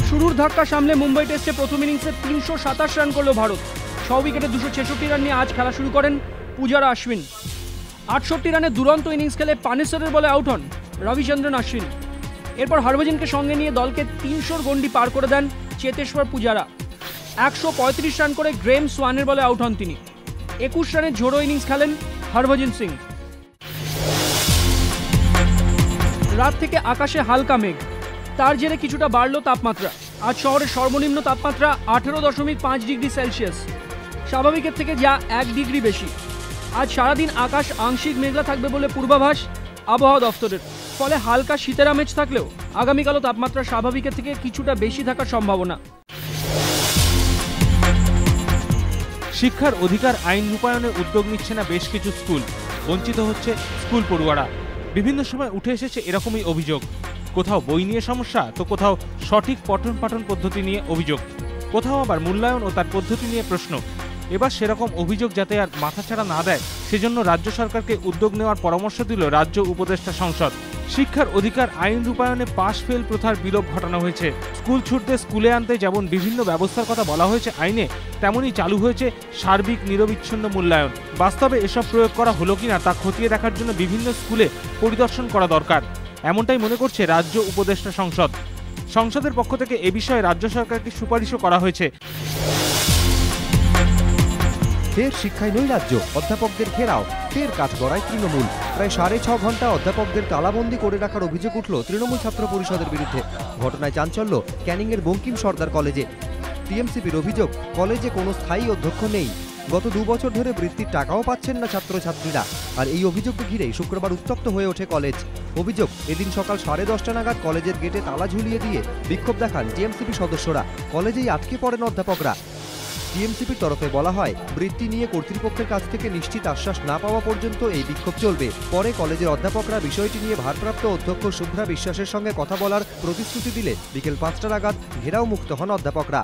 শুরুর ধাক্কা সামলে মুম্বাই টেস্টে প্রথম ইনিংসে 327 রান করল ভারত। 6 উইকেটে 266 রান নিয়ে আজ খেলা শুরু করেন পূজারা অশ্বিন। 68 রানে দুরন্ত ইনিংস খেলে পানেসরের বলে আউট হন রবিচন্দ্রন অশ্বিন। এরপর হরভজনকে সঙ্গে নিয়ে দলকে 300 গন্ডি পার করে দেন চেতেশ্বর পূজারা। 135 রান করে গ্রেম সোয়ানের বলে আউট হন তিনি। 21 রানের ঝোড়ো ইনিংস খেলেন হরভজন সিং। রাত থেকে আকাশে হালকা মেঘ, তার জেরে কিছুটা বাড়ল তাপমাত্রা। আজ শহরের সর্বনিম্ন তাপমাত্রা 18.5 ডিগ্রি সেলসিয়াস, স্বাভাবিকের থেকে যা 1 ডিগ্রি বেশি। আজ সারাদিন আকাশ আংশিক মেঘলা থাকবে বলে পূর্বাভাস আবহাওয়া দফতরের। ফলে হালকা শীতের আমেজ থাকলেও আগামীকালও তাপমাত্রা স্বাভাবিকের থেকে কিছুটা বেশি থাকার সম্ভাবনা। শিক্ষার অধিকার আইন রূপায়ণে উদ্যোগ নিচ্ছে না বেশ কিছু স্কুল, বঞ্চিত হচ্ছে স্কুল পড়ুয়ারা। বিভিন্ন সময় উঠে এসেছে এরকমই অভিযোগ। কোথাও বই নিয়ে সমস্যা, তো কোথাও সঠিক পঠন পাঠন পদ্ধতি নিয়ে অভিযোগ, কোথাও আবার মূল্যায়ন ও তার পদ্ধতি নিয়ে প্রশ্ন। এবার সেরকম অভিযোগ যাতে আর মাথাছাড়া না দেয়, সেজন্য রাজ্য সরকারকে উদ্যোগ নেওয়ার পরামর্শ দিল রাজ্য উপদেষ্টা সংসদ। শিক্ষার অধিকার আইন রূপায়ণে পাশ ফেল প্রথার বিলোপ ঘটানো হয়েছে। স্কুল ছুটতে স্কুলে আনতে যেমন বিভিন্ন ব্যবস্থার কথা বলা হয়েছে আইনে, তেমনই চালু হয়েছে সার্বিক নিরবিচ্ছিন্ন মূল্যায়ন। বাস্তবে এসব প্রয়োগ করা হলো কিনা তা খতিয়ে দেখার জন্য বিভিন্ন স্কুলে পরিদর্শন করা দরকার, এমনটাই মনে করছে রাজ্য উপদেষ্টা সংসদ। সংসদের পক্ষ থেকে এ বিষয়ে রাজ্য সরকারকে সুপারিশও করা হয়েছে। ফের শিক্ষায় নৈরাজ্য, অধ্যাপকদের ঘেরাও, ফের কাঠগড়ায় তৃণমূল। প্রায় 6.5 ঘন্টা অধ্যাপকদের তালাবন্দি করে রাখার অভিযোগ উঠল তৃণমূল ছাত্র পরিষদের বিরুদ্ধে। ঘটনায় চাঞ্চল্য ক্যানিংয়ের বঙ্কিম সর্দার কলেজে। টিএমসিপির অভিযোগ, কলেজে কোনো স্থায়ী অধ্যক্ষ নেই। গত 2 বছর ধরে বৃত্তির টাকাও পাচ্ছেন না ছাত্রছাত্রীরা। আর এই অভিযোগকে ঘিরেই শুক্রবার উত্তপ্ত হয়ে ওঠে কলেজ। অভিযোগ, এদিন সকাল 10:30 নাগাদ কলেজের গেটে তালা ঝুলিয়ে দিয়ে বিক্ষোভ দেখান টিএমসিপি সদস্যরা। কলেজেই আটকে পড়েন অধ্যাপকরা। টিএমসিপির তরফে বলা হয়, বৃত্তি নিয়ে কর্তৃপক্ষের কাছ থেকে নিশ্চিত আশ্বাস না পাওয়া পর্যন্ত এই বিক্ষোভ চলবে। পরে কলেজের অধ্যাপকরা বিষয়টি নিয়ে ভারপ্রাপ্ত অধ্যক্ষ শুভ্রা বিশ্বাসের সঙ্গে কথা বলার প্রতিশ্রুতি দিলে বিকেল 5টা নাগাদ ঘেরাও মুক্ত হন অধ্যাপকরা।